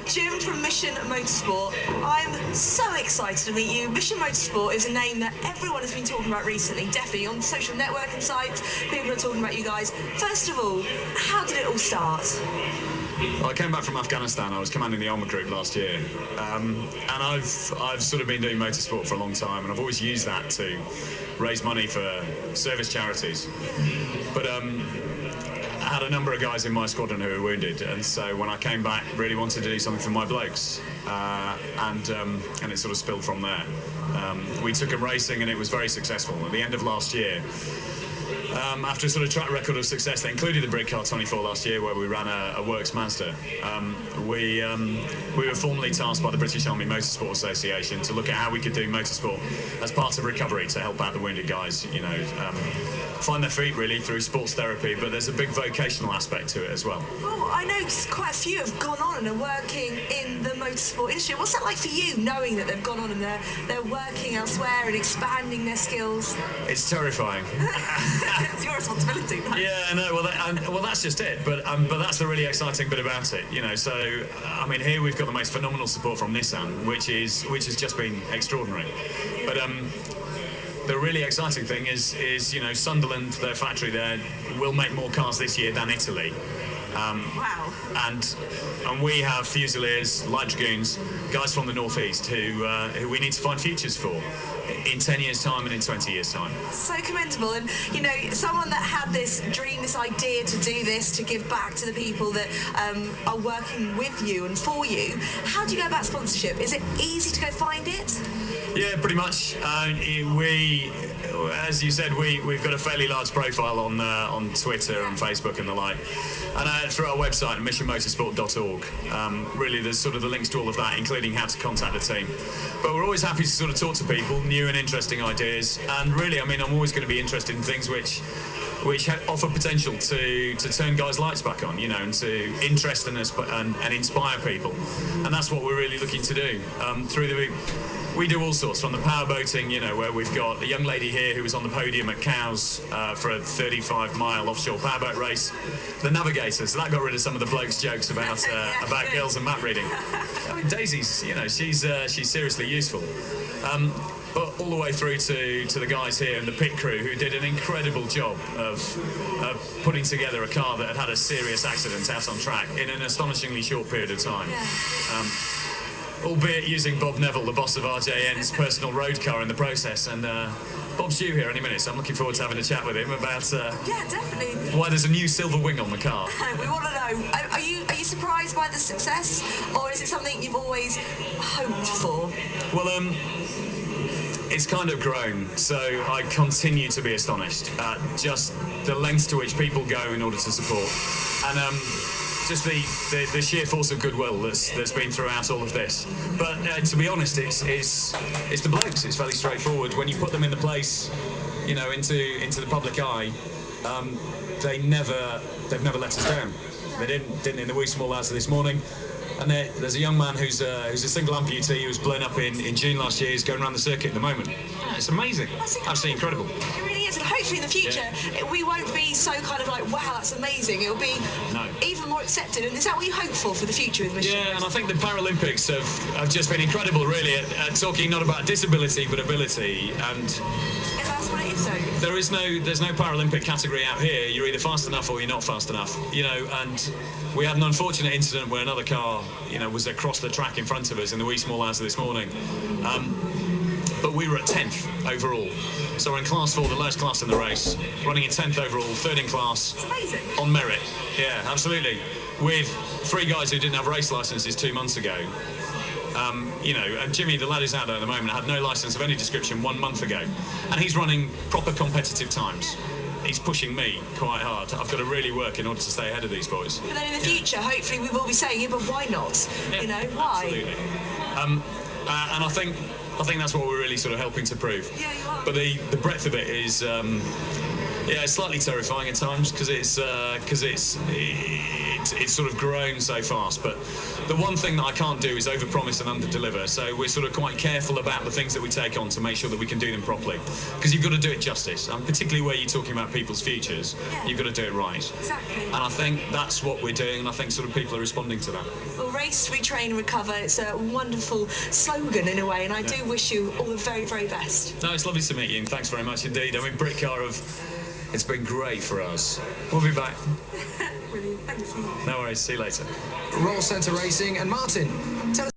Jim from Mission Motorsport. I'm so excited to meet you. Mission Motorsport is a name that everyone has been talking about recently, definitely on social networking sites. People are talking about you guys. First of all, how did it all start? Well, I came back from Afghanistan. I was commanding the Armour Group last year, and I've sort of been doing motorsport for a long time, and I've always used that to raise money for service charities. But I had a number of guys in my squadron who were wounded, and so when I came back, really wanted to do something for my blokes, and it sort of spilled from there. We took them racing, and it was very successful. At the end of last year, after a sort of track record of success, they included the BritCar 24hr last year, where we ran a works Mazda. We were formally tasked by the British Army Motorsport Association to look at how we could do motorsport as part of recovery to help out the wounded guys, you know, find their feet really through sports therapy, but there's a big vocational aspect to it as well. Well, I know quite a few have gone on and are working in the motorsport industry. What's that like for you, knowing that they've gone on and they're working elsewhere and expanding their skills? It's terrifying. It's your responsibility. Right? Yeah, I know. Well, that's just it. But that's the really exciting bit about it. You know, so I mean, here we've got the most phenomenal support from Nissan, which has just been extraordinary. But the really exciting thing is you know, Sunderland, their factory there, will make more cars this year than Italy. Wow. And we have Fusiliers, Light Dragoons, guys from the northeast who we need to find futures for in 10 years' time and in 20 years' time. So commendable. And, you know, someone that had this dream, this idea to do this, to give back to the people that are working with you and for you, how do you go about sponsorship? Is it easy to go find it? Yeah, pretty much. As you said, we've got a fairly large profile on Twitter and Facebook and the like, and through our website, missionmotorsport.org. Really, there's sort of the links to all of that, including how to contact the team. But we're always happy to sort of talk to people, new and interesting ideas, and really, I mean, I'm always going to be interested in things which offer potential to turn guys' lights back on, you know, and to interest and inspire people. And that's what we're really looking to do. We do all sorts, from the powerboating, you know, where we've got a young lady here who was on the podium at Cowes for a 35-mile offshore powerboat race. The navigators, that got rid of some of the blokes' jokes about girls and map reading. I mean, Daisy's, you know, she's seriously useful. But all the way through to the guys here and the pit crew, who did an incredible job of putting together a car that had a serious accident out on track in an astonishingly short period of time. Yeah. Albeit using Bob Neville, the boss of RJN's personal road car in the process. And Bob's due here any minute, so I'm looking forward to having a chat with him about yeah, definitely. Why there's a new silver wing on the car. We want to know, are you surprised by the success, or is it something you've always hoped for? Well, it's kind of grown, so I continue to be astonished at just the lengths to which people go in order to support, and just the sheer force of goodwill that's been throughout all of this. But to be honest, it's the blokes. It's fairly straightforward. When you put them in the place, you know, into the public eye, they've never let us down. They didn't in the wee small hours of this morning. And there's a young man who's a single amputee who was blown up in June last year. He's going around the circuit at the moment. Yeah, it's amazing. Absolutely incredible. It really is, and hopefully in the future we won't be so kind of like, wow, that's amazing. It'll be even more accepted. And is that what you hope for the future with Mission? Yeah, and I think the Paralympics have just been incredible, really, at talking not about disability but ability. And if that's what it is, though. There's no Paralympic category out here. You're either fast enough or you're not fast enough, you know. And we had an unfortunate incident where another car, you know, was across the track in front of us in the wee small hours of this morning. But we were at 10th overall. So we're in Class 4, the lowest class in the race, running in 10th overall, 3rd in class. It's amazing. On merit. Yeah, absolutely. With 3 guys who didn't have race licenses 2 months ago. You know, and Jimmy, the lad who's out there at the moment, had no licence of any description 1 month ago. And he's running proper competitive times. He's pushing me quite hard. I've got to really work in order to stay ahead of these boys. But then in the future, hopefully we will be saying, yeah, but why not? Yeah, you know, why? Absolutely. And I think that's what we're really sort of helping to prove. Yeah, you are. But the breadth of it is Yeah, it's slightly terrifying at times because it's sort of grown so fast. But the one thing that I can't do is overpromise and underdeliver. So we're sort of quite careful about the things that we take on to make sure that we can do them properly. Because you've got to do it justice, and particularly where you're talking about people's futures, you've got to do it right. Exactly. And I think that's what we're doing, and I think sort of people are responding to that. Well, race, retrain, recover. It's a wonderful slogan in a way, and I do wish you all the very, very best. No, it's lovely to meet you, and thanks very much indeed. I mean, BritCar it's been great for us. We'll be back. Brilliant, thank you. No worries, see you later. Roll Centre Racing and Martin, tell us